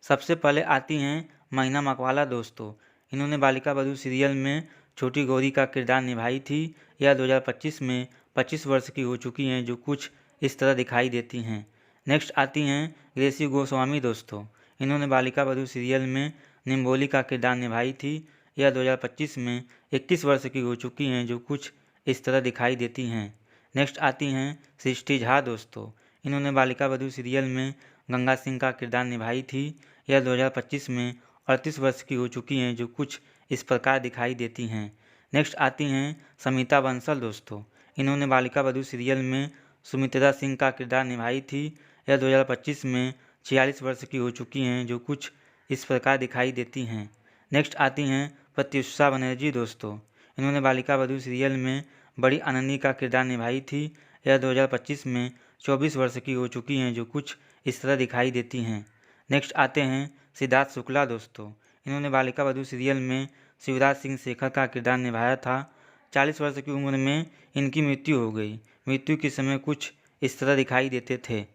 सबसे पहले आती हैं मैना मकवाला दोस्तों। इन्होंने बालिका बधू सीरियल में छोटी गौरी का किरदार निभाई थी। यह 2025 में 25 वर्ष की हो चुकी हैं, जो कुछ इस तरह दिखाई देती हैं। नेक्स्ट आती हैं ग्रेसी गोस्वामी दोस्तों। इन्होंने बालिका बधू सीरियल में निम्बोली का किरदार निभाई थी। यह 2025 में 21 वर्ष की हो चुकी हैं, जो कुछ इस तरह दिखाई देती हैं। नेक्स्ट आती हैं सृष्टि झा दोस्तों। इन्होंने बालिका बधू सीरियल में गंगा सिंह का किरदार निभाई थी। यह 2025 में 38 वर्ष की हो चुकी हैं, जो कुछ इस प्रकार दिखाई देती हैं। नेक्स्ट आती हैं समिता बंसल दोस्तों। इन्होंने बालिका बधू सीरियल में सुमित्रा सिंह का किरदार निभाई थी। यह 2025 में 46 वर्ष की हो चुकी हैं, जो कुछ इस प्रकार दिखाई देती हैं। नेक्स्ट आती हैं प्रत्युषा बनर्जी दोस्तों। इन्होंने बालिका बधू सीरियल में बड़ी आनंदी का किरदार निभाई थी। यह 2025 में 24 वर्ष की हो चुकी हैं, जो कुछ इस तरह दिखाई देती हैं। नेक्स्ट आते हैं सिद्धार्थ शुक्ला दोस्तों। इन्होंने बालिका बधू सीरियल में शिवराज सिंह शेखर का किरदार निभाया था। 40 वर्ष की उम्र में इनकी मृत्यु हो गई। मृत्यु के समय कुछ इस तरह दिखाई देते थे।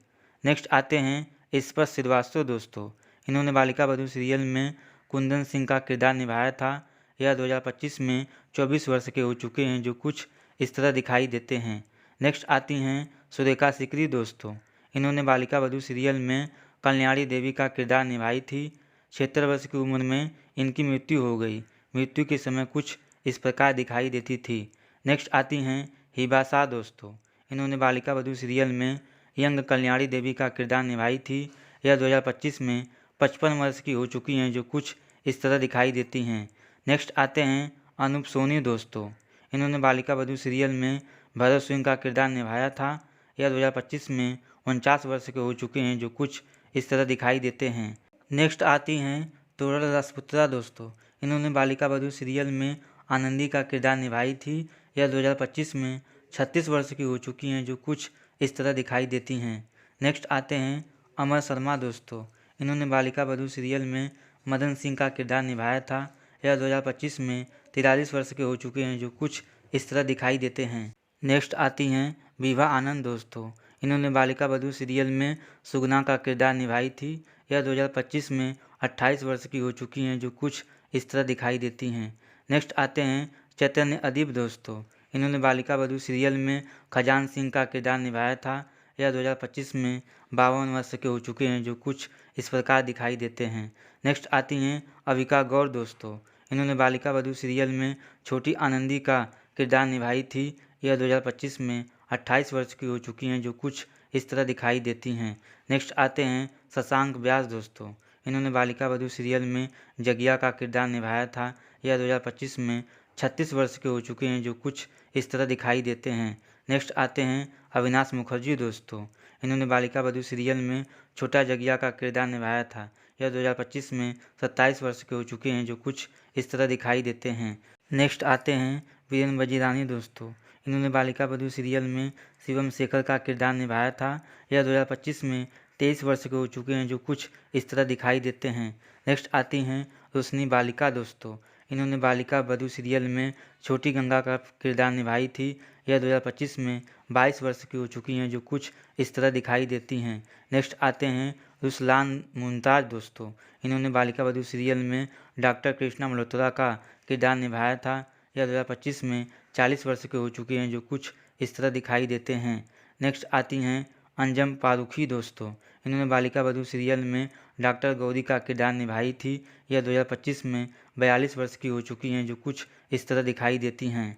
नेक्स्ट आते हैं स्पर्श श्रीवास्तव दोस्तों। इन्होंने बालिका बधू सीरियल में कुंदन सिंह का किरदार निभाया था। यह 2025 में 24 वर्ष के हो चुके हैं, जो कुछ इस तरह दिखाई देते हैं। नेक्स्ट आती हैं सुरेखा सीकरी दोस्तों। इन्होंने बालिका बधू सीरियल में कल्याणी देवी का किरदार निभाई थी। 76 वर्ष की उम्र में इनकी मृत्यु हो गई। मृत्यु के समय कुछ इस प्रकार दिखाई देती थी। नेक्स्ट आती हैं हिबा शाह दोस्तों। इन्होंने बालिका बधू सीरियल में यंग कल्याणी देवी का किरदार निभाई थी। यह 2025 में 55 वर्ष की हो चुकी हैं, जो कुछ इस तरह दिखाई देती हैं। नेक्स्ट आते हैं अनूप सोनी दोस्तों। इन्होंने बालिका बधू सीरियल में भरत सिंह का किरदार निभाया था। यह 2025 में 49 वर्ष के हो चुके हैं, जो कुछ इस तरह दिखाई देते हैं। नेक्स्ट आती हैं तोरल राजपुत्रा दोस्तों। इन्होंने बालिका बधू सीरियल में आनंदी का किरदार निभाई थी। यह 2025 में 36 वर्ष की हो चुकी हैं, जो कुछ इस तरह दिखाई देती हैं। नेक्स्ट आते हैं अमर शर्मा दोस्तों। इन्होंने बालिका बधू सीरियल में मदन सिंह का किरदार निभाया था। यह 2025 में 43 वर्ष के हो चुके हैं, जो कुछ इस तरह दिखाई देते हैं। नेक्स्ट आती हैं विभा आनंद दोस्तों। इन्होंने बालिका बधू सीरियल में सुगना का किरदार निभाई थी। यह 2025 में 28 वर्ष की हो चुकी हैं, जो कुछ इस तरह दिखाई देती हैं। नेक्स्ट आते हैं चैतन्य अदीप दोस्तों। इन्होंने बालिका बधू सीरियल में खजान सिंह का किरदार निभाया था। यह 2025 में 52 वर्ष के हो चुके हैं, जो कुछ इस प्रकार दिखाई देते हैं। नेक्स्ट आती हैं अविका गौर दोस्तों। इन्होंने बालिका बधू सीरियल में छोटी आनंदी का किरदार निभाई थी। यह 2025 में 28 वर्ष की हो चुकी हैं, जो कुछ इस तरह दिखाई देती हैं। नेक्स्ट आते हैं शशांक व्यास दोस्तों। इन्होंने बालिका बधू सीरियल में जगिया का किरदार निभाया था। यह 2025 में 36 वर्ष के हो चुके हैं, जो कुछ इस तरह दिखाई देते हैं। नेक्स्ट आते हैं अविनाश मुखर्जी दोस्तों। इन्होंने बालिका बधू सीरियल में छोटा जगिया का किरदार निभाया था। यह 2025 में 27 वर्ष के हो चुके हैं, जो कुछ इस तरह दिखाई देते हैं। नेक्स्ट आते हैं वीरेन बजीरानी दोस्तों। इन्होंने बालिका बधू सीरियल में शिवम शेखर का किरदार निभाया था। यह 2025 में 23 वर्ष के हो चुके हैं, जो कुछ इस तरह दिखाई देते हैं। नेक्स्ट आती हैं रोशनी बालिका दोस्तों। इन्होंने बालिका बधू सीरियल में छोटी गंगा का किरदार निभाई थी। यह 2025 में 22 वर्ष की हो चुकी हैं, जो कुछ इस तरह दिखाई देती हैं। नेक्स्ट आते हैं रुसलान मुमताज़ दोस्तों। इन्होंने बालिका बधू सीरियल में डॉक्टर कृष्णा मल्होत्रा का किरदार निभाया था। यह 2025 में 40 वर्ष के हो चुके हैं, जो कुछ इस तरह दिखाई देते हैं। नेक्स्ट आती हैं अंजम फारूखी दोस्तों। इन्होंने बालिका बधू सीरियल में डॉक्टर गौरी का किरदार निभाई थी। यह 2025 में 42 वर्ष की हो चुकी हैं, जो कुछ इस तरह दिखाई देती हैं।